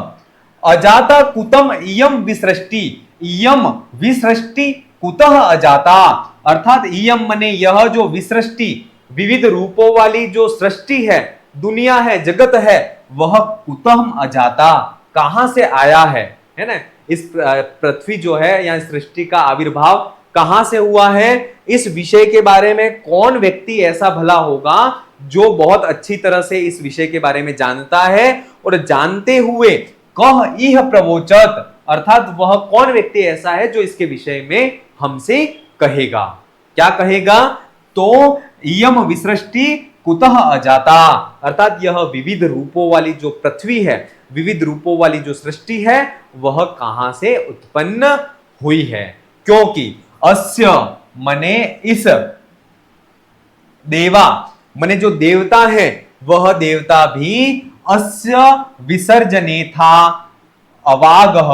अजाता कुतम इयम विसृष्टि, इयम विसृष्टि कुतः अजाता, अर्थात इयम मने यह जो विसृष्टि विविध रूपों वाली जो सृष्टि है, दुनिया है, जगत है, वह कुतः अजाता कहां से आया है ना। इस पृथ्वी जो है या सृष्टि का आविर्भाव कहां से हुआ है, इस विषय के बारे में कौन व्यक्ति ऐसा भला होगा जो बहुत अच्छी तरह से इस विषय के बारे में जानता है और जानते हुए कह इह प्रवोचत, अर्थात वह कौन व्यक्ति ऐसा है जो इसके विषय में हमसे कहेगा। क्या कहेगा? तो इयम विसृष्टि कुतः अजाता, अर्थात यह विविध रूपों वाली जो पृथ्वी है, विविध रूपों वाली जो सृष्टि है, वह कहां से उत्पन्न हुई है। क्योंकि अस्य मने इस, देवा मने जो देवता है वह देवता भी अस्य विसर्जने था अवागह,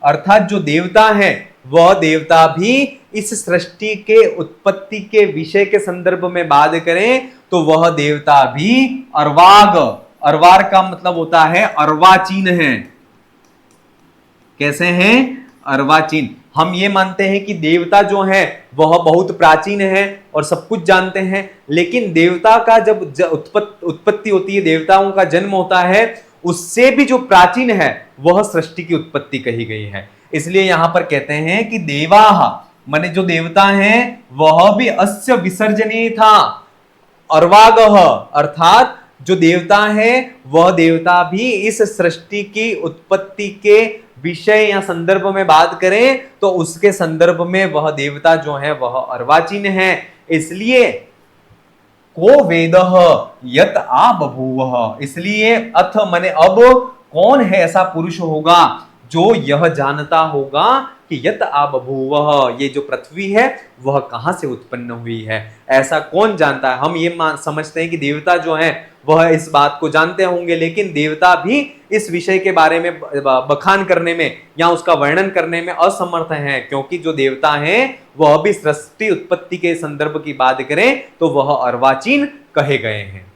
अर्थात जो देवता है वह देवता भी इस सृष्टि के उत्पत्ति के विषय के संदर्भ में बात करें तो वह देवता भी अर्वाग, अर्वार का मतलब होता है अर्वाचीन है। कैसे हैं? अर्वाचीन। हम ये मानते हैं कि देवता जो है वह बहुत प्राचीन है और सब कुछ जानते हैं, लेकिन देवता का जब उत्पत्ति होती है, देवताओं का जन्म होता है, उससे भी जो प्राचीन है वह सृष्टि की उत्पत्ति कही गई है। इसलिए यहां पर कहते हैं कि देवाः माने जो देवता हैं वह भी अस्य विसर्जने था अर्वागः, अर्थात जो देवता है वह देवता भी इस सृष्टि की उत्पत्ति के विषय या संदर्भ में बात करें तो उसके संदर्भ में वह देवता जो है वह अर्वाचीन है। इसलिए को वेदः यत आ बभूवः, इसलिए अथ माने अब कौन है ऐसा पुरुष होगा जो यह जानता होगा कि यत आ बभूवः, ये जो पृथ्वी है वह कहां से उत्पन्न हुई है, ऐसा कौन जानता है। हम ये समझते हैं कि देवता जो है वह इस बात को जानते होंगे, लेकिन देवता भी इस विषय के बारे में बखान करने में या उसका वर्णन करने में असमर्थ हैं, क्योंकि जो देवता हैं वह भी सृष्टि उत्पत्ति के संदर्भ की बात करें तो वह अर्वाचीन कहे गए हैं।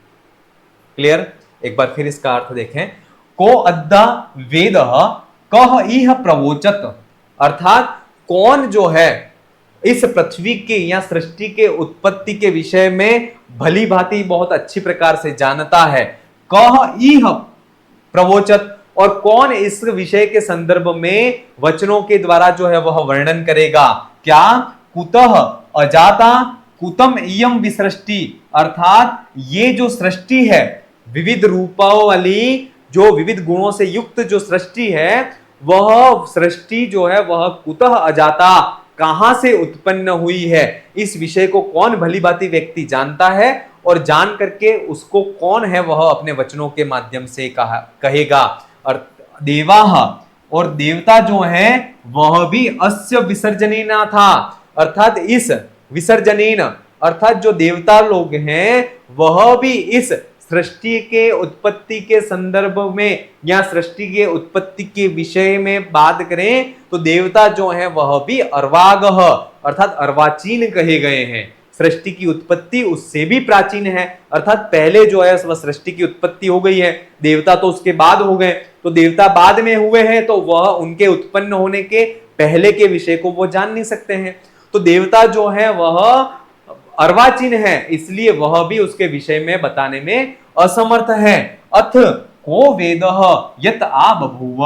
क्लियर? एक बार फिर इसका अर्थ देखें। को अद्दा वेदः कह इह प्रवोचत, अर्थात कौन जो है इस पृथ्वी के या सृष्टि के उत्पत्ति के विषय में भली भांति बहुत अच्छी प्रकार से जानता है। कह इह प्रवोचत, और कौन इस विषय के संदर्भ में वचनों के द्वारा जो है वह वर्णन करेगा। क्या? कुतः अजाता कुतम इयम विसृष्टि, अर्थात ये जो सृष्टि है विविध रूपों वाली जो विविध गुणों से युक्त जो सृष्टि है, वह सृष्टि जो है वह कुतः अजाता कहां से उत्पन्न हुई है, इस विषय को कौन भली भांति व्यक्ति जानता है और जान करके उसको कौन है वह अपने वचनों के माध्यम से कहेगा। और देवाः, और देवता जो है वह भी अस्य विसर्जनेन था, अर्थात इस विसर्जनेन, अर्थात जो देवता लोग हैं वह भी इस सृष्टि के उत्पत्ति के संदर्भ में या सृष्टि के उत्पत्ति के विषय में बात करें तो देवता जो है वह भी अर्वागः, अर्थात अर्वाचीन कहे गए हैं। सृष्टि की उत्पत्ति उससे भी प्राचीन है, अर्थात पहले जो है वह सृष्टि की उत्पत्ति हो गई है, देवता तो उसके बाद हो गए, तो देवता बाद में हुए हैं तो वह उनके उत्पन्न होने के पहले के विषय को वो जान नहीं सकते हैं। तो देवता जो है वह अर्वाचीन है, इसलिए वह भी उसके विषय में बताने में असमर्थ है। अथ को वेदः यत आ बभूव,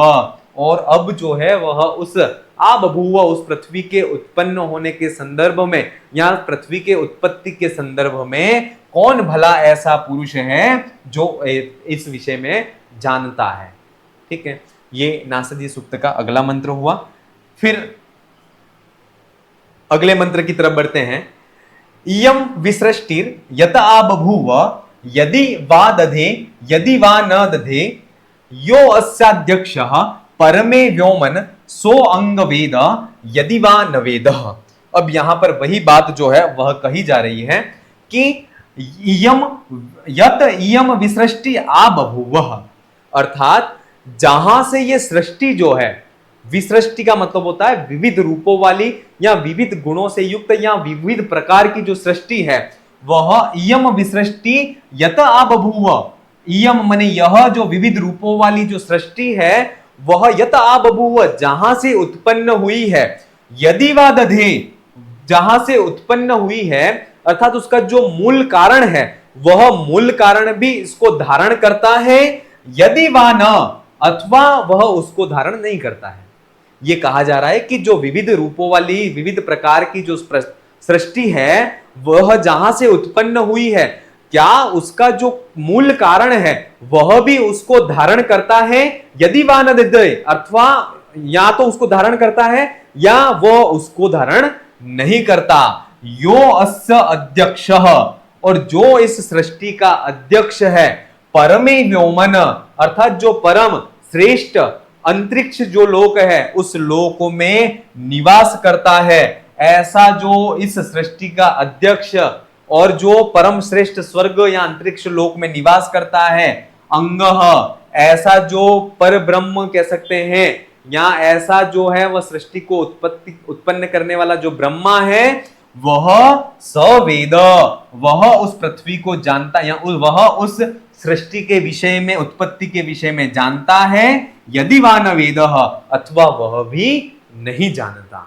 और अब जो है वह उस आ बभूव, उस पृथ्वी के उत्पन्न होने के संदर्भ में या पृथ्वी के उत्पत्ति के संदर्भ में कौन भला ऐसा पुरुष है जो इस विषय में जानता है। ठीक है, ये नासदी सूक्त का अगला मंत्र हुआ। फिर अगले मंत्र की तरफ बढ़ते हैं। इयम विसृष्टिर यत आ बभूव यदि वा दधे यदि वा न दधे यो अस्याध्यक्षः परमे व्योमन सो अंग वेद यदि वा न वेद। अब यहां पर वही बात जो है वह कही जा रही है कि इयम यत इयम विसृष्टि आ बभूवः, अर्थात जहां से ये सृष्टि जो है, विसृष्टि का मतलब होता है विविध रूपों वाली या विविध गुणों से युक्त या विविध प्रकार की जो सृष्टि है, वह इयम विसृष्टि यत आ बभूव, इयम माने यह जो विविध रूपों वाली जो सृष्टि है वह यत आ बभूव, जहां से उत्पन्न हुई है, यदि वा दधे, जहां से उत्पन्न हुई है, अर्थात उसका जो मूल कारण है वह मूल कारण भी इसको धारण करता है, यदि वा न, अथवा वह उसको धारण नहीं करता है। यह कहा जा रहा है कि जो विविध रूपों वाली विविध प्रकार की जो सृष्टि है वह जहां से उत्पन्न हुई है, क्या उसका जो मूल कारण है वह भी उसको धारण करता है, यदि वा न दधे, अथवा या तो उसको धारण करता है या वह उसको धारण नहीं करता। यो अस्य अध्यक्षः, और जो इस सृष्टि का अध्यक्ष है, परमे व्योमन, अर्थात जो परम श्रेष्ठ अंतरिक्ष जो लोक है उस लोक में निवास करता है, ऐसा जो इस सृष्टि का अध्यक्ष और जो परम श्रेष्ठ स्वर्ग या अंतरिक्ष लोक में निवास करता है, अंगः, ऐसा जो पर ब्रह्म कह सकते हैं, या ऐसा जो है वह सृष्टि को उत्पन्न करने वाला जो ब्रह्मा है, वह सवेद, वह उस पृथ्वी को जानता, या वह उस सृष्टि के विषय में, उत्पत्ति के विषय में जानता है, यदि वा न वेदः, अथवा वह भी नहीं जानता।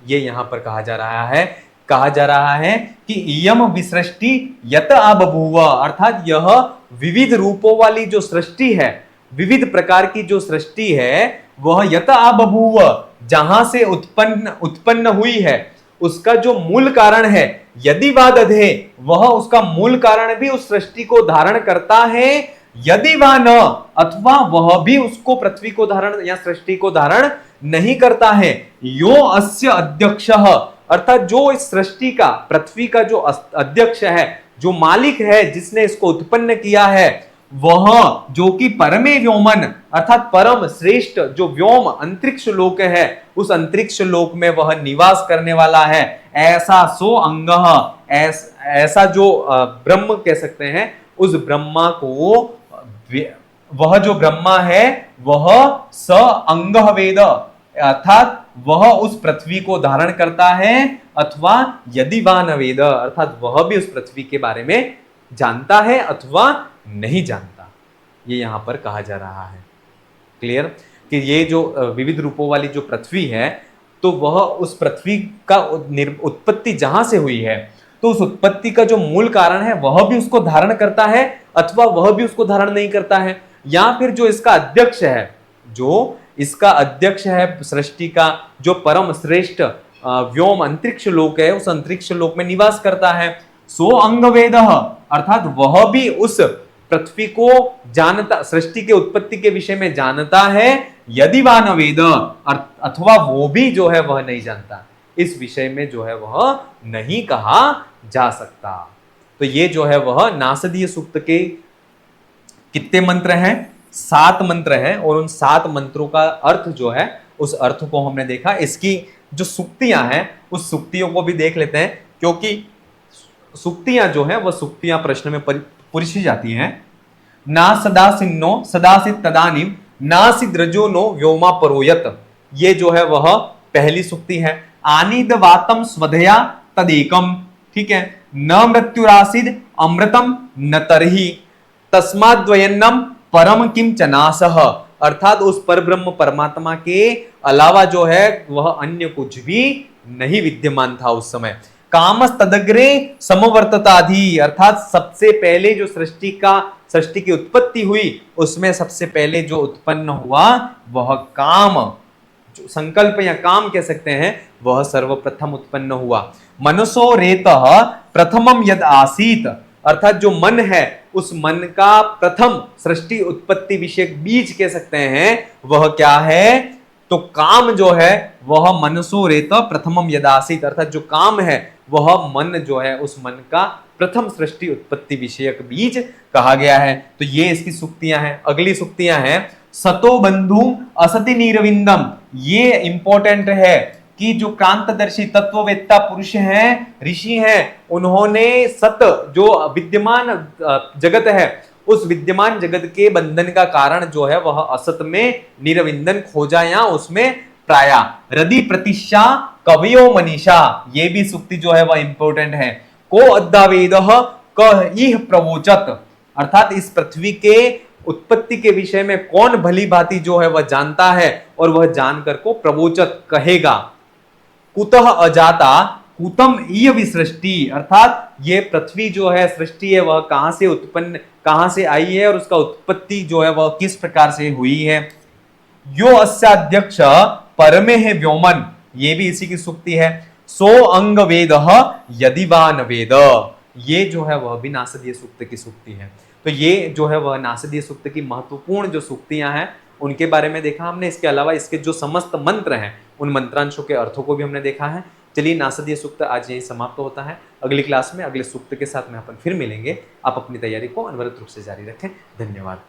ये यहां पर कहा जा रहा है कि इयम विसृष्टि यत आ बभूव, अर्थात यह विविध रूपों वाली जो सृष्टि है, विविध प्रकार की जो सृष्टि है, वह यत आ बभूव, जहां से उत्पन्न हुई है, उसका जो मूल कारण है, यदि वा दधे, वह उसका मूल कारण भी उस सृष्टि को धारण करता है, यदि वा न, अथवा वह भी उसको पृथ्वी को धारण या सृष्टि को धारण नहीं करता है। यो अस्य अध्यक्षः, अर्थात जो इस सृष्टि का, पृथ्वी का जो अध्यक्ष है, जो मालिक है, जिसने इसको उत्पन्न किया है, वह जो कि परमे व्योमन, अर्थात परम श्रेष्ठ जो व्योम अंतरिक्ष लोक है, उस अंतरिक्ष लोक में वह निवास करने वाला है, ऐसा सो अंगः, ऐसा जो ब्रह्म कह सकते हैं, उस ब्रह्मा को, वह जो ब्रह्मा है वह स अंगः वेद, अर्थात वह उस पृथ्वी को धारण करता है, अथवा यदि वा न वेद, अर्थात वह भी उस पृथ्वी के बारे में जानता है अथवा नहीं जानता। ये यहां पर कहा जा रहा है, क्लियर, कि ये जो विविध रूपों वाली जो पृथ्वी है, तो वह उस पृथ्वी का उत्पत्ति जहां से हुई है, तो उस उत्पत्ति का जो मूल कारण है वह भी उसको धारण करता है अथवा वह भी उसको धारण नहीं करता है, या फिर जो इसका अध्यक्ष है, जो इसका अध्यक्ष है सृष्टि का, जो परम श्रेष्ठ व्योम अंतरिक्ष लोक है, उस अंतरिक्ष लोक में निवास करता है, सो अंगवेदः, अर्थात वह भी उस पृथ्वी को जानता, सृष्टि के उत्पत्ति के विषय में जानता है, यदि वा न वेद, अथवा वो भी जो है वह नहीं जानता, इस विषय में जो है वह नहीं कहा जा सकता। तो ये जो है वह नासदीय सूक्त के कितने मंत्र हैं? 7 मंत्र हैं, और उन 7 मंत्रों का अर्थ जो है, उस अर्थ को हमने देखा। इसकी जो सुक्तियां हैं उस सुक्तियों को भी देख लेते हैं, क्योंकि सुक्तियां जो है वह सुक्तियां प्रश्न में पूछी जाती हैं। ना सदासिन्नो सदासित तदानीम नासिद रजो नो व्योमा परोयत, ये जो है वह पहली सुक्ति है। आनिद वातम स्वधया तदेकम, ठीक है, न मृत्युरासिद अमृतम न तरही तस्माद्वयन्नम परम किम चनासह, अर्थात उस परब्रह्म परमात्मा के अलावा जो है वह अन्य कुछ भी नहीं विद्यमान था उस समय। कामस तदग्रे समवर्तताधि, अर्थात सबसे पहले जो सृष्टि की उत्पत्ति हुई उसमें सबसे पहले जो उत्पन्न हुआ वह काम, जो संकल्प या काम कह सकते हैं, वह सर्वप्रथम उत्पन्न हुआ। मनसो रेतः प्रथमम यद आसीत, अर्थात जो मन है उस मन का प्रथम सृष्टि उत्पत्ति विषयक बीज कह सकते हैं, वह क्या है? तो काम जो है वह मनसो रेत प्रथमम यदासीत, अर्थात जो काम है वह मन जो है, उस मन का प्रथम सृष्टि उत्पत्ति विषयक बीज कहा गया है। तो ये इसकी सुक्तियां हैं। अगली सुक्तियां हैं, सतो बंधु असति नीरविंदम, ये इंपॉर्टेंट है कि जो क्रांतदर्शी तत्ववेत्ता पुरुष हैं, ऋषि हैं, उन्होंने सत जो विद्यमान जगत है, उस विद्यमान जगत के बंधन का कारण जो है वह असत में निरविंदन खोजा या उसमें प्राया। रदि प्रतिष्ठा कवियो मनीषा, ये भी सूक्ति जो है वह इंपॉर्टेंट है। को अद्दावेद क इह प्रवोचत, अर्थात इस पृथ्वी के उत्पत्ति के विषय में कौन भली भांति जो है वह जानता है और वह जानकर को प्रवोचत कहेगा। कुतः अजाता कुतम इय विसृष्टि, अर्थात ये पृथ्वी जो है सृष्टि है वह कहां से उत्पन्न, कहां से आई है और उसका उत्पत्ति जो है वह किस प्रकार से हुई है। यो अस्याध्यक्ष परमे है व्योमन, ये भी इसी की सूक्ति है। सो अंग वेद यदि वा न वेद, ये जो है वह भी नासदीय सूक्त की सूक्ति है। तो ये जो है वह नासदीय सूक्त की महत्वपूर्ण जो सूक्तियां हैं उनके बारे में देखा हमने। इसके अलावा इसके जो समस्त मंत्र हैं उन मंत्रांशों के अर्थों को भी हमने देखा है। चलिए, नासदीय सूक्त आज यही समाप्त होता है। अगली क्लास में अगले सूक्त के साथ में अपन फिर मिलेंगे। आप अपनी तैयारी को अनवरत रूप से जारी रखें। धन्यवाद।